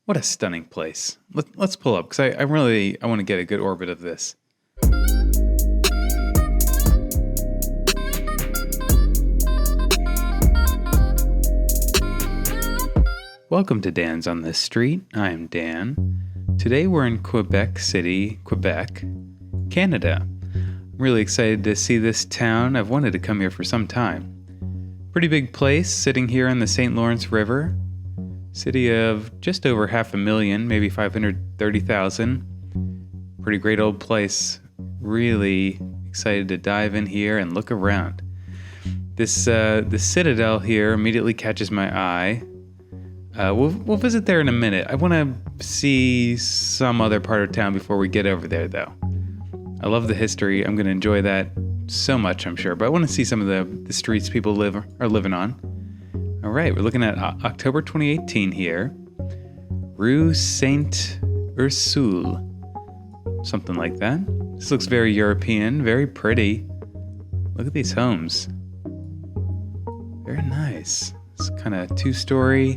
What a stunning place. Let's pull up, because I want to get a good orbit of this. Welcome to Dan's on this Street. I'm Dan. Today we're in Quebec City, Quebec, Canada. I'm really excited to see this town. I've wanted to come here for some time. Pretty big place, sitting here on the St. Lawrence River. City of just over 500,000, maybe 530,000. Pretty great old place. Really excited to dive in here and look around. The Citadel here immediately catches my eye. We'll visit there in a minute. I want to see some other part of town before we get over there, though. I love the history. I'm going to enjoy that so much, I'm sure. But I want to see some of the streets people are living on. All right, we're looking at October 2018 here. Rue Saint Ursule. Something like that. This looks very European, very pretty. Look at these homes. Very nice. It's kind of two-story.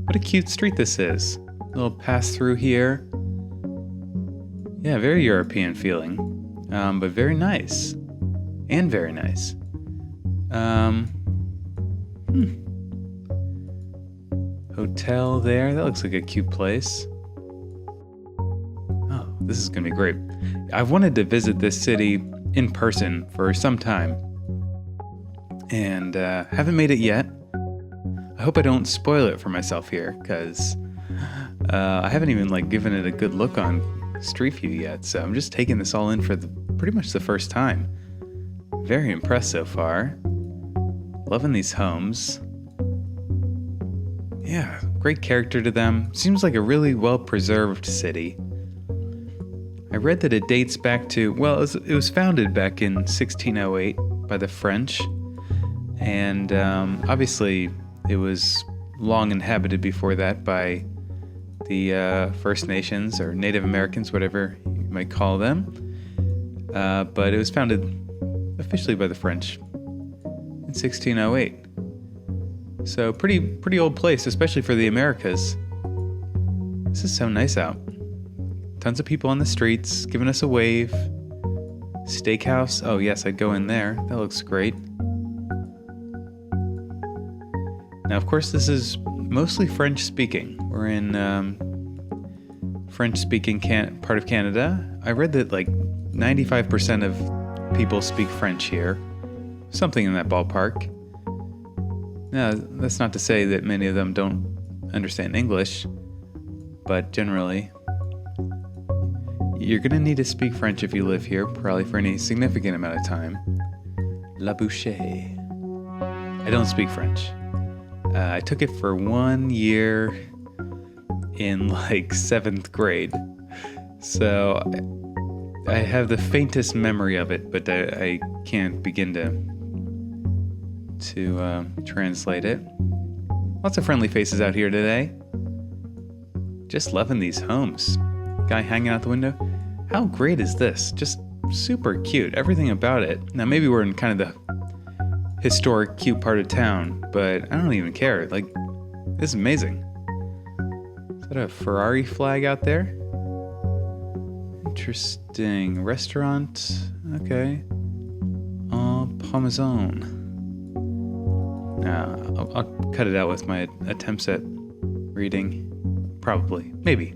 What a cute street this is. A little pass through here. Yeah, very European feeling. But very nice. And very nice. Hotel there. That looks like a cute place. Oh, this is going to be great. I've wanted to visit this city in person for some time. And haven't made it yet. I hope I don't spoil it for myself here, because I haven't even given it a good look on Street View yet. So I'm just taking this all in for pretty much the first time. Very impressed so far. Loving these homes. Yeah, great character to them. Seems like a really well-preserved city. I read that it dates back to, it was founded back in 1608 by the French. And obviously it was long inhabited before that by the First Nations or Native Americans, whatever you might call them. But it was founded officially by the French in 1608. So pretty old place, especially for the Americas. This is so nice out. Tons of people on the streets giving us a wave. Steakhouse. Oh yes, I'd go in there. That looks great. Now, of course, this is mostly French speaking. We're in French speaking part of Canada. I read that 95% of people speak French here. Something in that ballpark. Now, that's not to say that many of them don't understand English, but generally, you're going to need to speak French if you live here, probably for any significant amount of time. La bouchée. I don't speak French. I took it for 1 year in 7th grade. So I have the faintest memory of it, but I can't begin to translate it. Lots of friendly faces out here today. Just loving these homes. Guy hanging out the window. How great is this? Just super cute. Everything about it. Now maybe we're in kind of the historic, cute part of town, but I don't even care. This is amazing. Is that a Ferrari flag out there? Interesting. Restaurant. Okay. Parmesan. I'll cut it out with my attempts at reading. Probably. Maybe.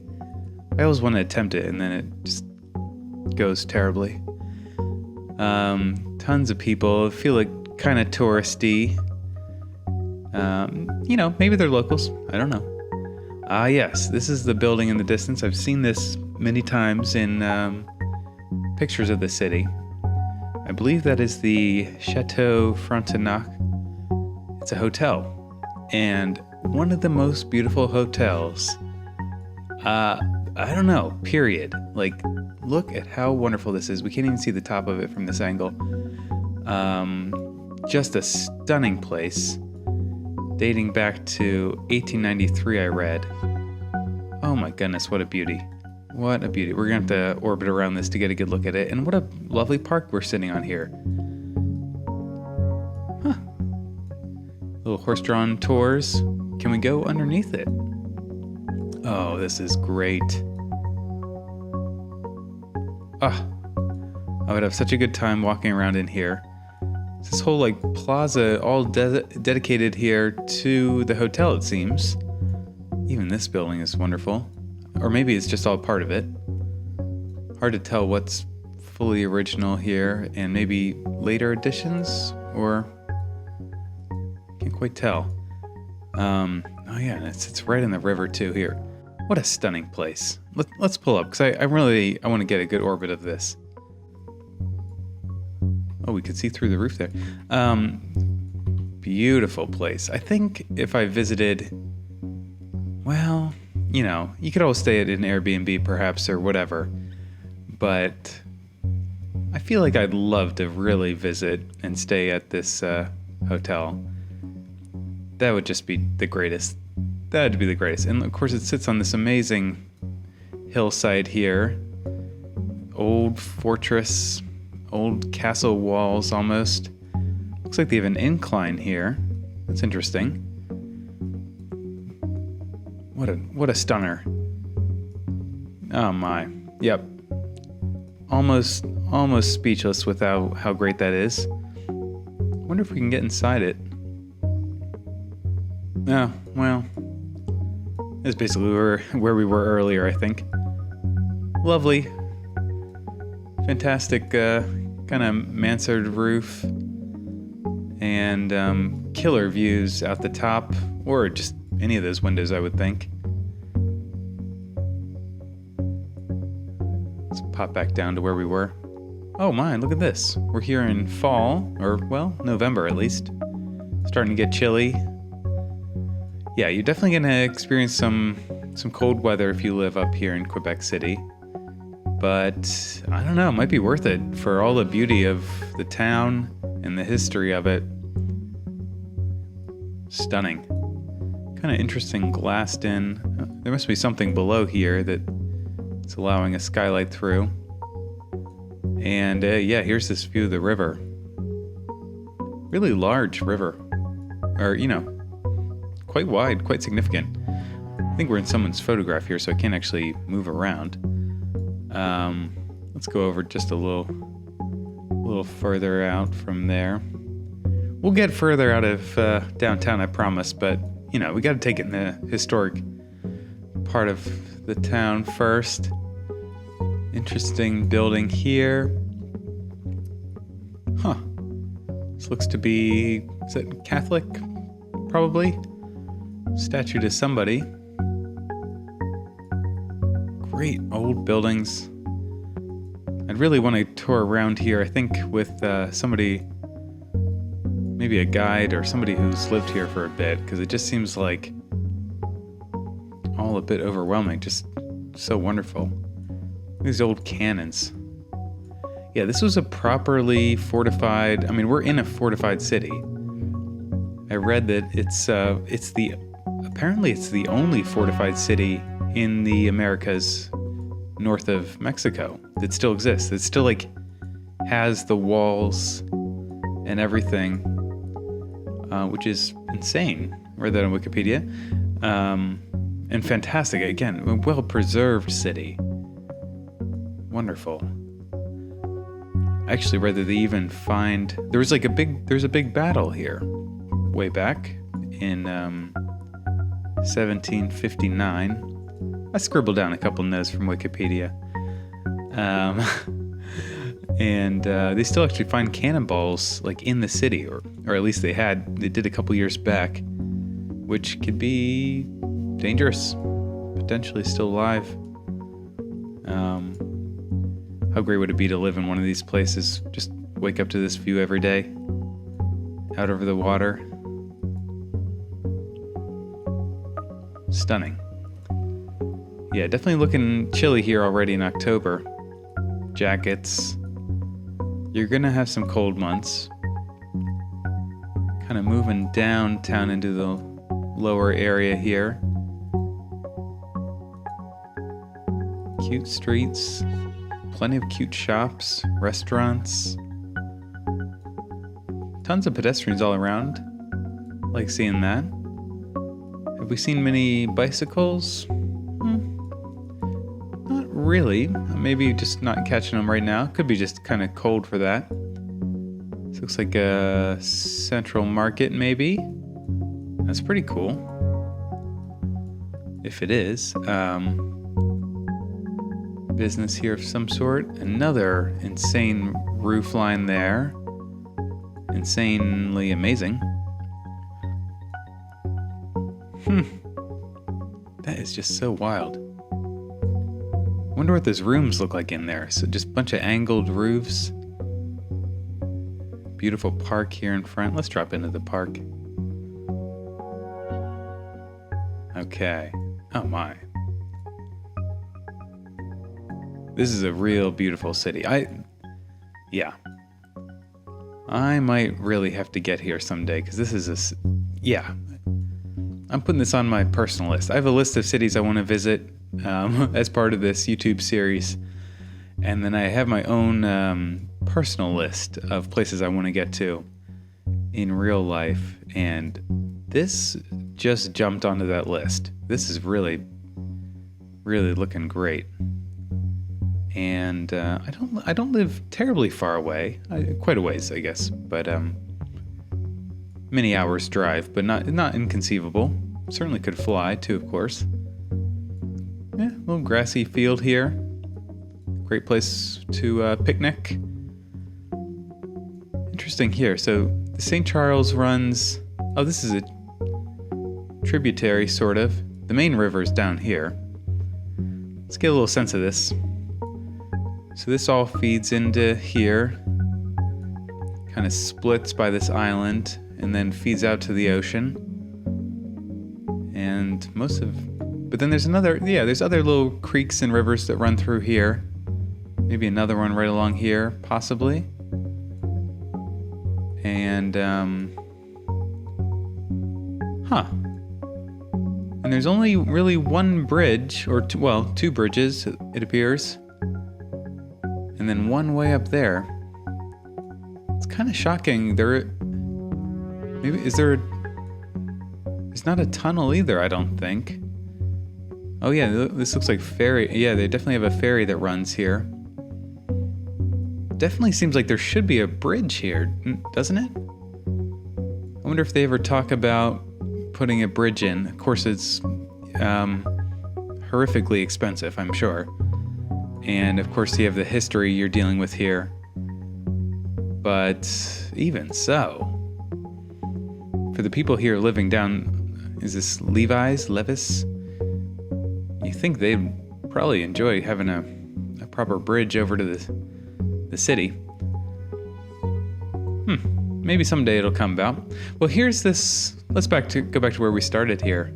I always want to attempt it, and then it just goes terribly. Tons of people. Feel kind of touristy. Maybe they're locals. I don't know. Yes. This is the building in the distance. I've seen this many times in pictures of the city. I believe that is the Chateau Frontenac. It's a hotel, and one of the most beautiful hotels. I don't know, period. Look at how wonderful this is. We can't even see the top of it from this angle. Just a stunning place, dating back to 1893, I read. Oh my goodness, what a beauty. What a beauty. We're going to have to orbit around this to get a good look at it. And what a lovely park we're sitting on here. Huh. Little horse-drawn tours. Can we go underneath it? Oh, this is great. Ah, I would have such a good time walking around in here. This whole like plaza all dedicated here to the hotel, it seems. Even this building is wonderful. Or maybe it's just all part of it. Hard to tell what's fully original here and maybe later additions, or can't quite tell. Oh yeah, it's right in the river too here. What a stunning place. Let's pull up, because I want to get a good orbit of this. Oh, we could see through the roof there. Beautiful place. I think if I visited, well, you know, you could always stay at an Airbnb perhaps or whatever, but I feel like I'd love to really visit and stay at this hotel. That would just be the greatest. That'd be the greatest. And of course it sits on this amazing hillside here. Old fortress, old castle walls almost. Looks like they have an incline here. That's interesting. What a stunner. Oh my. Yep. Almost speechless with how great that is. Wonder if we can get inside it. Oh, well. That's basically where we were earlier, I think. Lovely. Fantastic kind of mansard roof. And killer views out the top, or just any of those windows, I would think. Let's pop back down to where we were. Oh my, look at this. We're here in fall, or well, November at least. Starting to get chilly. Yeah, you're definitely going to experience some cold weather if you live up here in Quebec City. But I don't know, it might be worth it for all the beauty of the town and the history of it. Stunning. Kind of interesting glassed in. There must be something below here that's allowing a skylight through. And yeah, here's this view of the river. Really large river. Or, you know, quite wide, quite significant. I think we're in someone's photograph here, so I can't actually move around. Let's go over just a little further out from there. We'll get further out of downtown, I promise, but, you know, we got to take it in the historic part of the town first. Interesting building here. Huh. This looks to be, is it Catholic? Probably. Statue to somebody. Great old buildings. I'd really want to tour around here, I think, with somebody, maybe a guide or somebody who's lived here for a bit, because it just seems like all a bit overwhelming, just so wonderful. These old cannons. Yeah, this was a properly fortified, I mean, we're in a fortified city. I read that apparently it's the only fortified city in the Americas north of Mexico that still exists. It still like has the walls and everything, which is insane. I read that on Wikipedia. And fantastic. Again, a well-preserved city. Wonderful. I actually read that they even find there's a big battle here way back in 1759. I scribbled down a couple notes from Wikipedia. And they still actually find cannonballs like in the city, or at least they did a couple years back, which could be dangerous, potentially still alive. How great would it be to live in one of these places? Just wake up to this view every day, out over the water. Stunning. Yeah, definitely looking chilly here already in October. Jackets. You're gonna have some cold months. Kind of moving downtown into the lower area here. Cute streets. Plenty of cute shops, restaurants. Tons of pedestrians all around. Like seeing that. Have we seen many bicycles? really. Maybe just not catching them right now. Could be just kind of cold for that. This looks like a central market, maybe. That's pretty cool. If it is. Business here of some sort. Another insane roof line there. Insanely amazing. That is just so wild. Wonder what those rooms look like in there. So just a bunch of angled roofs. Beautiful park here in front. Let's drop into the park. Okay. Oh my. This is a real beautiful city. Yeah. I might really have to get here someday because this is yeah. I'm putting this on my personal list. I have a list of cities I want to visit as part of this YouTube series. And then I have my own personal list of places I want to get to in real life. And this just jumped onto that list. This is really, really looking great. And I don't live terribly far away. Quite a ways, I guess. But many hours drive, but not inconceivable. Certainly could fly too, of course. Yeah, little grassy field here. Great place to picnic. Interesting here. So the St. Charles runs. Oh, this is a tributary, sort of. The main river is down here. Let's get a little sense of this. So this all feeds into here, kind of splits by this island, and then feeds out to the ocean. And but then there's there's other little creeks and rivers that run through here. Maybe another one right along here, possibly. And, And there's only really one bridge, or two bridges, it appears. And then one way up there. It's kind of shocking. There's not a tunnel either, I don't think. Oh yeah, this looks like ferry. Yeah, they definitely have a ferry that runs here. Definitely seems like there should be a bridge here, doesn't it? I wonder if they ever talk about putting a bridge in. Of course, it's horrifically expensive, I'm sure. And of course, you have the history you're dealing with here. But even so, for the people here living down, is this Levis? You think they'd probably enjoy having a proper bridge over to the city. Maybe someday it'll come about. Well, here's this. Let's go back to where we started here.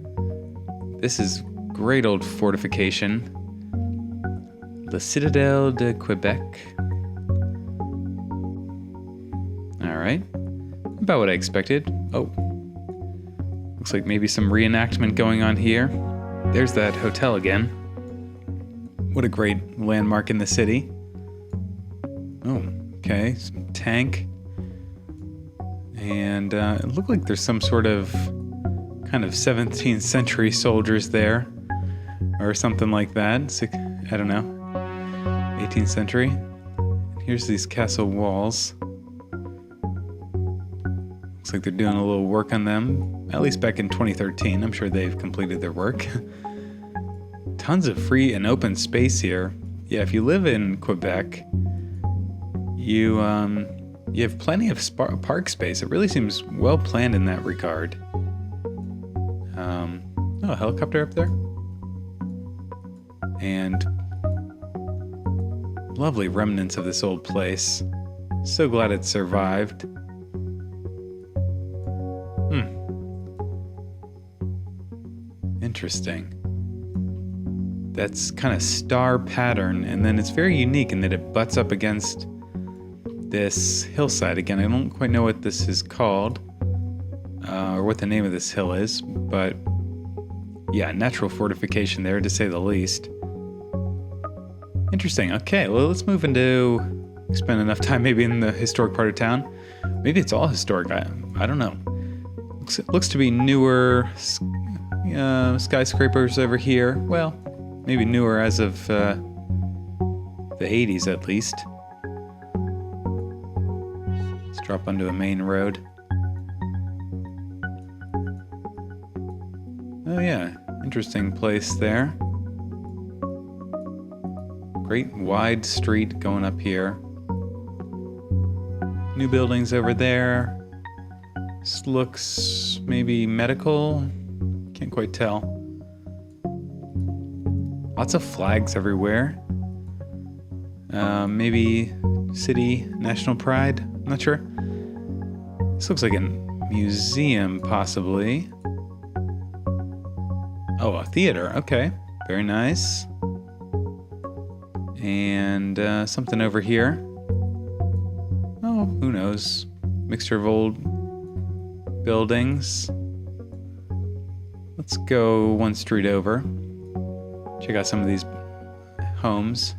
This is great old fortification. The Citadel De Quibec. All right. About what I expected. Oh. Looks like maybe some reenactment going on here. There's that hotel again. What a great landmark in the city. Oh, okay. Some tank. And it looked like there's some sort of kind of 17th century soldiers there. Or something like that. I don't know. 18th century. Here's these castle walls. Looks like they're doing a little work on them. At least back in 2013. I'm sure they've completed their work. Tons of free and open space here. Yeah, if you live in Quebec, you have plenty of park space. It really seems well planned in that regard. A helicopter up there. And lovely remnants of this old place. So glad it survived. Interesting. That's kind of star pattern, and then it's very unique in that it butts up against this hillside. Again, I don't quite know what this is called, or what the name of this hill is, but yeah, natural fortification there, to say the least. Interesting. Okay, well, let's move into... spend enough time maybe in the historic part of town. Maybe it's all historic. I don't know. Looks to be newer skyscrapers over here. Well, maybe newer as of the 80s at least. Let's drop onto a main road. Oh yeah, interesting place there. Great wide street going up here. New buildings over there. This looks maybe medical. Can't quite tell. Lots of flags everywhere. Maybe city national pride. I'm not sure. This looks like a museum, possibly. Oh, a theater. Okay, very nice. And something over here. Oh, who knows? Mixture of old buildings. Let's go one street over. Check out some of these homes.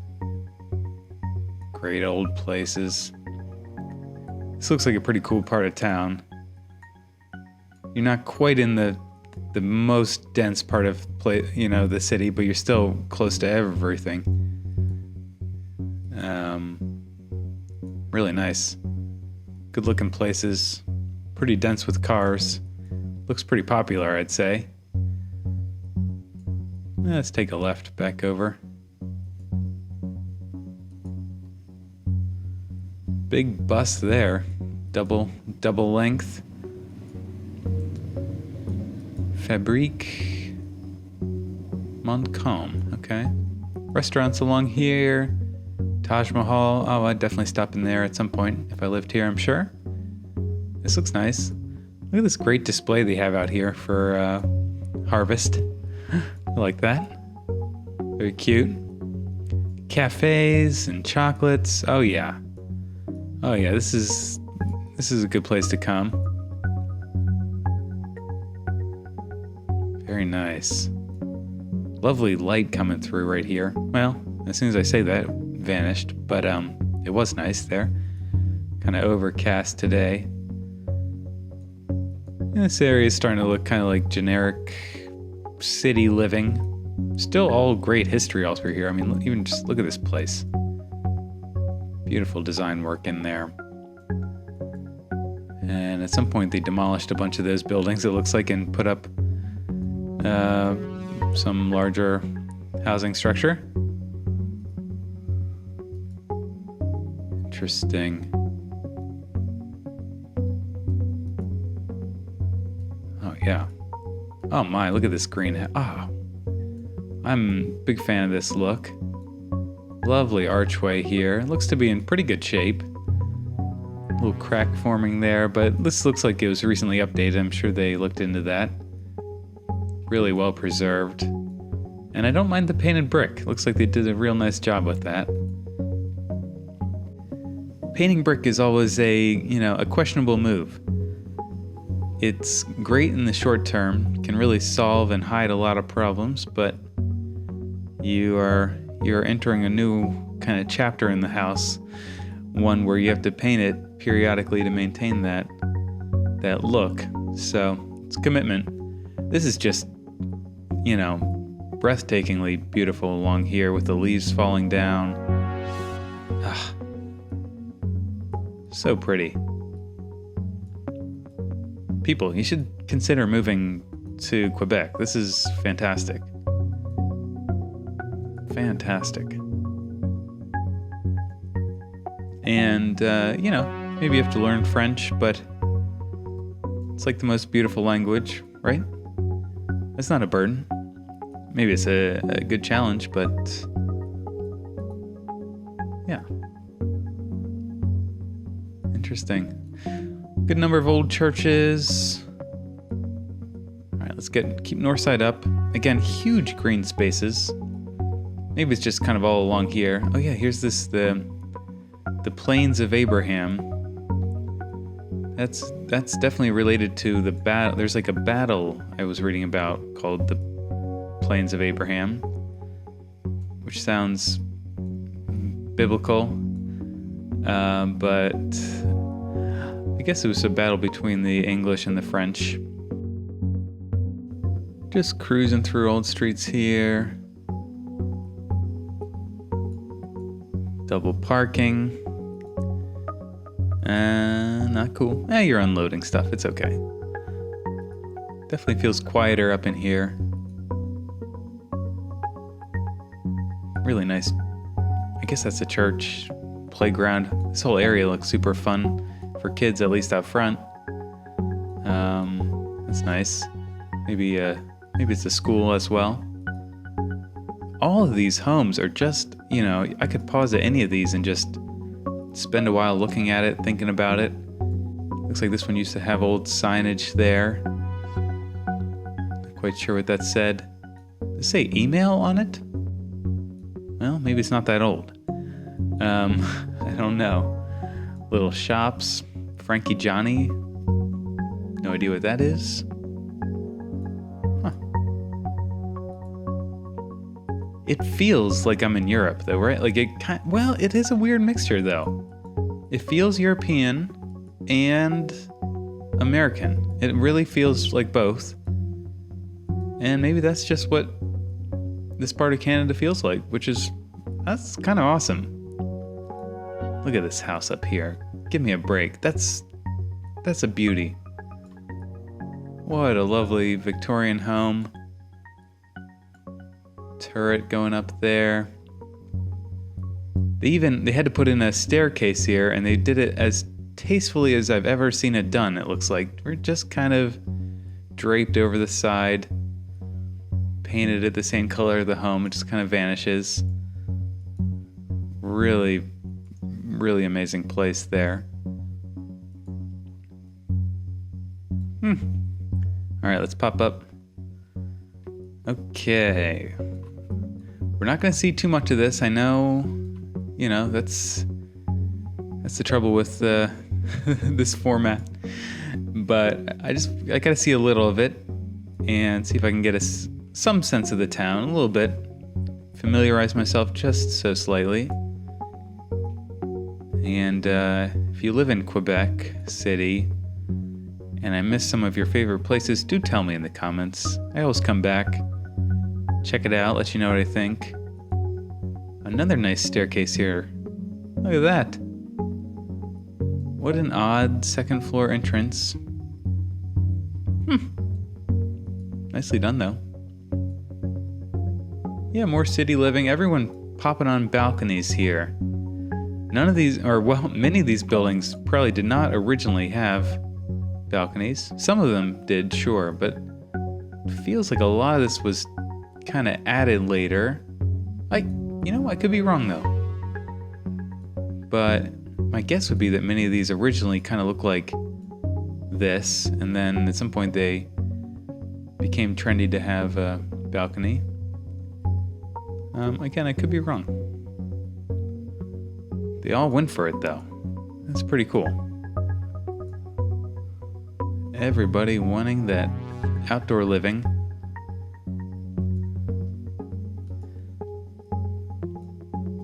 Great old places. This looks like a pretty cool part of town. You're not quite in the most dense part of the city, but you're still close to everything. Really nice. Good looking places. Pretty dense with cars. Looks pretty popular, I'd say. Let's take a left back over. Big bus there. Double length. Fabrique Montcalm. Okay. Restaurants along here. Taj Mahal. Oh, I'd definitely stop in there at some point if I lived here, I'm sure. This looks nice. Look at this great display they have out here for harvest. I like that. Very cute. Cafes and chocolates. Oh yeah. Oh yeah, this is a good place to come. Very nice. Lovely light coming through right here. Well, as soon as I say that, it vanished, but it was nice there. Kind of overcast today. And this area is starting to look kind of like generic city living. Still all great history all through here. I mean, even just look at this place. Beautiful design work in there. And at some point they demolished a bunch of those buildings, it looks like, and put up some larger housing structure. Interesting. Oh yeah. Oh my, look at this green. Oh, I'm a big fan of this look. Lovely archway here. It looks to be in pretty good shape. A little crack forming there, but this looks like it was recently updated. I'm sure they looked into that. Really well preserved. And I don't mind the painted brick. Looks like they did a real nice job with that. Painting brick is always a questionable move. It's great in the short term, can really solve and hide a lot of problems, but you're entering a new kind of chapter in the house, one where you have to paint it periodically to maintain that look. So it's commitment. This is just, breathtakingly beautiful along here with the leaves falling down. Ah, so pretty. People, you should consider moving to Quebec. This is fantastic. Fantastic. And, maybe you have to learn French, but it's like the most beautiful language, right? It's not a burden. Maybe it's a good challenge, but yeah. Interesting. Good number of old churches. All right, let's keep north side up. Again, huge green spaces. Maybe it's just kind of all along here. Oh yeah, here's the Plains of Abraham. That's definitely related to the battle. There's like a battle I was reading about called the Plains of Abraham, which sounds biblical, but I guess it was a battle between the English and the French. Just cruising through old streets here. Double parking. Not cool. You're unloading stuff. It's okay. Definitely feels quieter up in here. Really nice. I guess that's a church. Playground. This whole area looks super fun for kids, at least out front. That's nice. Maybe it's a school as well. All of these homes are just, I could pause at any of these and just spend a while looking at it, thinking about it. Looks like this one used to have old signage there. Not quite sure what that said. Does it say email on it? Well, maybe it's not that old. I don't know. Little shops. Frankie Johnny. No idea what that is. Huh. It feels like I'm in Europe, though, right? Like it is a weird mixture, though. It feels European and American. It really feels like both. And maybe that's just what this part of Canada feels like, that's kind of awesome. Look at this house up here. Give me a break. That's a beauty. What a lovely Victorian home. Turret going up there. They had to put in a staircase here, and they did it as tastefully as I've ever seen it done, it looks like. We're just kind of draped over the side. Painted it the same color of the home. It just kind of vanishes. Really, really amazing place there. All right, let's pop up. Okay. We're not going to see too much of this. I know, that's the trouble with this format. But I got to see a little of it and see if I can get some sense of the town, a little bit. Familiarize myself just so slightly. And if you live in Quebec City and I missed some of your favorite places, do tell me in the comments. I always come back, check it out, let you know what I think. Another nice staircase here. Look at that. What an odd second floor entrance. Nicely done, though. Yeah, more city living. Everyone popping on balconies here. Many of these buildings probably did not originally have balconies. Some of them did, sure, but it feels like a lot of this was kind of added later. I could be wrong, though. But my guess would be that many of these originally kind of look like this, and then at some point they became trendy to have a balcony. Again, I could be wrong. They all went for it, though. That's pretty cool. Everybody wanting that outdoor living.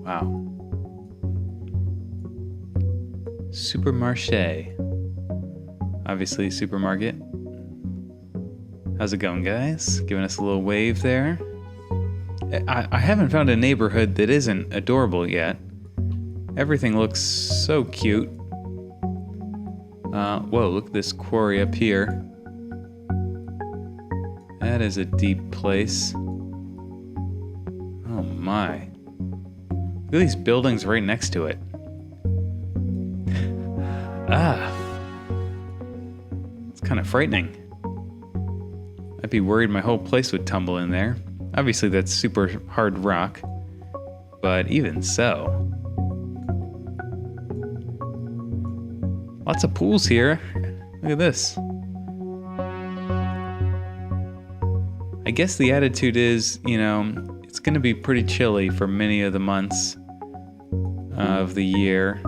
Wow. Supermarché. Obviously, supermarket. How's it going, guys? Giving us a little wave there. I haven't found a neighborhood that isn't adorable yet. Everything looks so cute. Whoa, look at this quarry up here. That is a deep place. Oh my. Look at these buildings right next to it. It's kind of frightening. I'd be worried my whole place would tumble in there. Obviously that's super hard rock, but even so. Lots of pools here. Look at this. I guess the attitude is, it's going to be pretty chilly for many of the months of the year.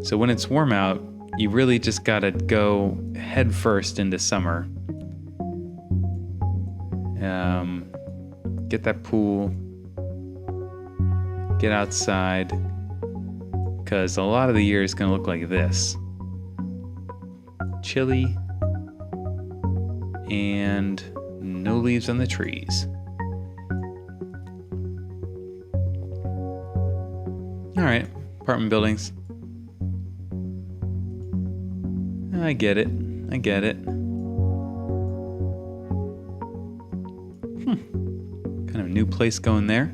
So when it's warm out, you really just got to go head first into summer. Get that pool. Get outside. Because a lot of the year is going to look like this. Chilly. And no leaves on the trees. All right, apartment buildings. I get it. Kind of a new place going there.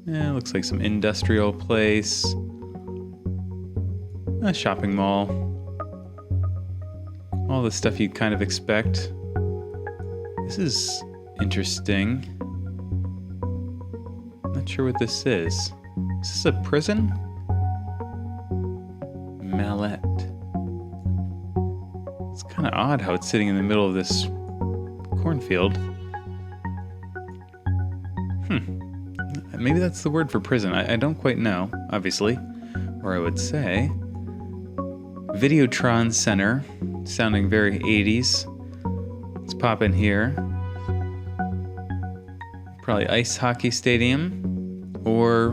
Yeah, looks like some industrial place. A shopping mall. All the stuff you'd kind of expect. This is interesting. Not sure what this is. Is this a prison? Mallet. It's kind of odd how it's sitting in the middle of this cornfield. Maybe that's the word for prison. I don't quite know, obviously. Or I would say. Videotron Center. Sounding very 80s. Let's pop in here. Probably ice hockey stadium. Or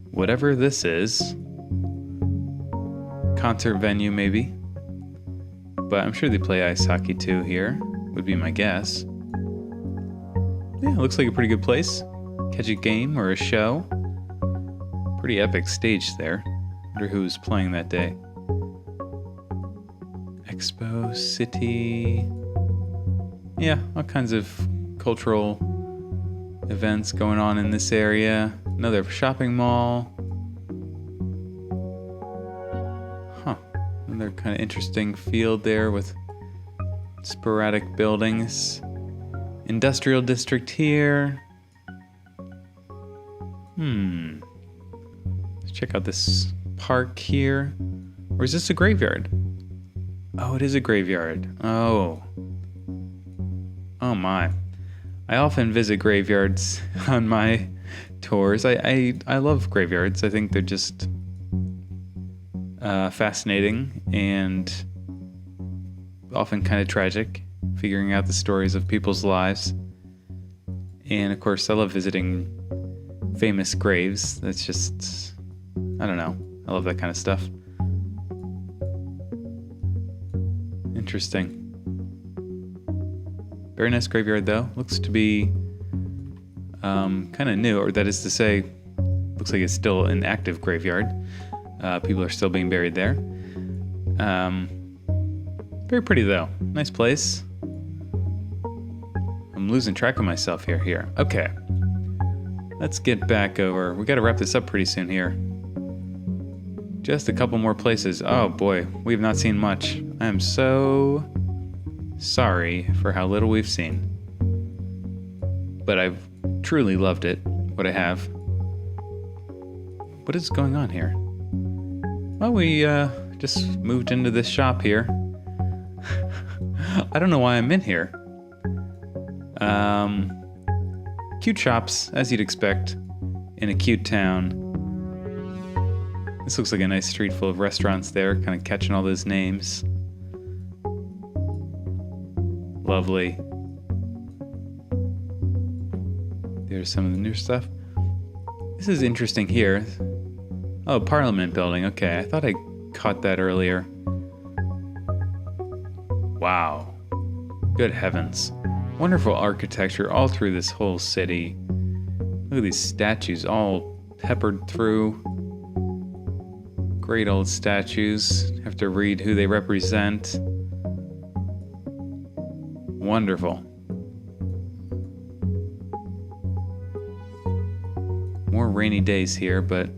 whatever this is. Concert venue, maybe. But I'm sure they play ice hockey too here. Would be my guess. Yeah, looks like a pretty good place. Catch a game or a show. Pretty epic stage there. Wonder who's playing that day. Expo City. Yeah, all kinds of cultural events going on in this area. Another shopping mall. Another kind of interesting field there with sporadic buildings. Industrial district here. Let's check out this park here. Or is this a graveyard? Oh, it is a graveyard. Oh my. I often visit graveyards on my tours. I love graveyards. I think they're just fascinating and often kind of tragic, figuring out the stories of people's lives. And of course, I love visiting famous graves. That's just, I don't know. I love that kind of stuff. Interesting. Very nice graveyard though. Looks to be kind of new, or that is to say, looks like it's still an active graveyard. People are still being buried there. Very pretty though. Nice place. I'm losing track of myself here. Okay. Let's get back over. We got to wrap this up pretty soon here. Just a couple more places. Oh boy, we have not seen much. I am so sorry for how little we've seen. But I've truly loved it, what I have. What is going on here? Well, we just moved into this shop here. I don't know why I'm in here. Cute shops, as you'd expect, in a cute town. This looks like a nice street full of restaurants there, kind of catching all those names. Lovely. There's some of the new stuff. This is interesting here. Oh, Parliament building. Okay, I thought I caught that earlier. Wow. Good heavens. Wonderful architecture all through this whole city. Look at these statues all peppered through. Great old statues. Have to read who they represent. Wonderful. More rainy days here, but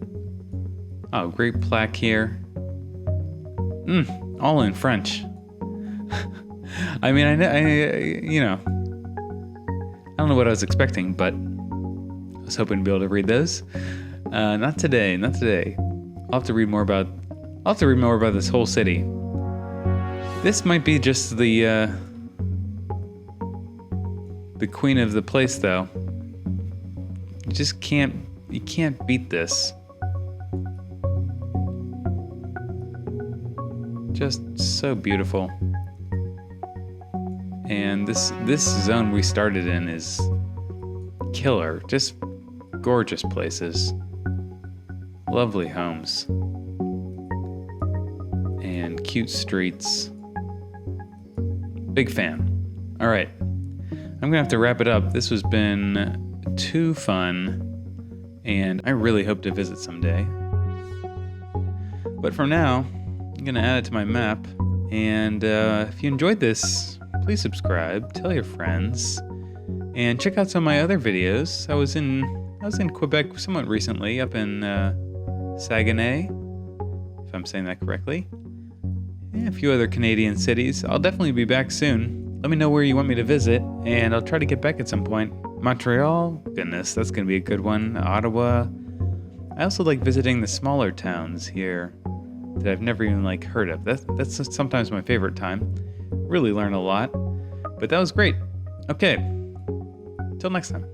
oh, great plaque here. All in French. I mean, I don't know what I was expecting, but I was hoping to be able to read those. Not today. I'll have to read more about this whole city. This might be just the queen of the place, though. You can't beat this. Just so beautiful. And this zone we started in is killer. Just gorgeous places. Lovely homes. And cute streets. Big fan. All right. I'm going to have to wrap it up. This has been too fun. and I really hope to visit someday. But for now, I'm going to add it to my map, and if you enjoyed this, please subscribe, tell your friends, and check out some of my other videos. I was in Quebec somewhat recently, up in Saguenay, if I'm saying that correctly. And a few other Canadian cities. I'll definitely be back soon. Let me know where you want me to visit, and I'll try to get back at some point. Montreal, goodness, that's going to be a good one. Ottawa. I also like visiting the smaller towns here that I've never even heard of. That's sometimes my favorite time. Really learn a lot. But that was great. Okay. Till next time.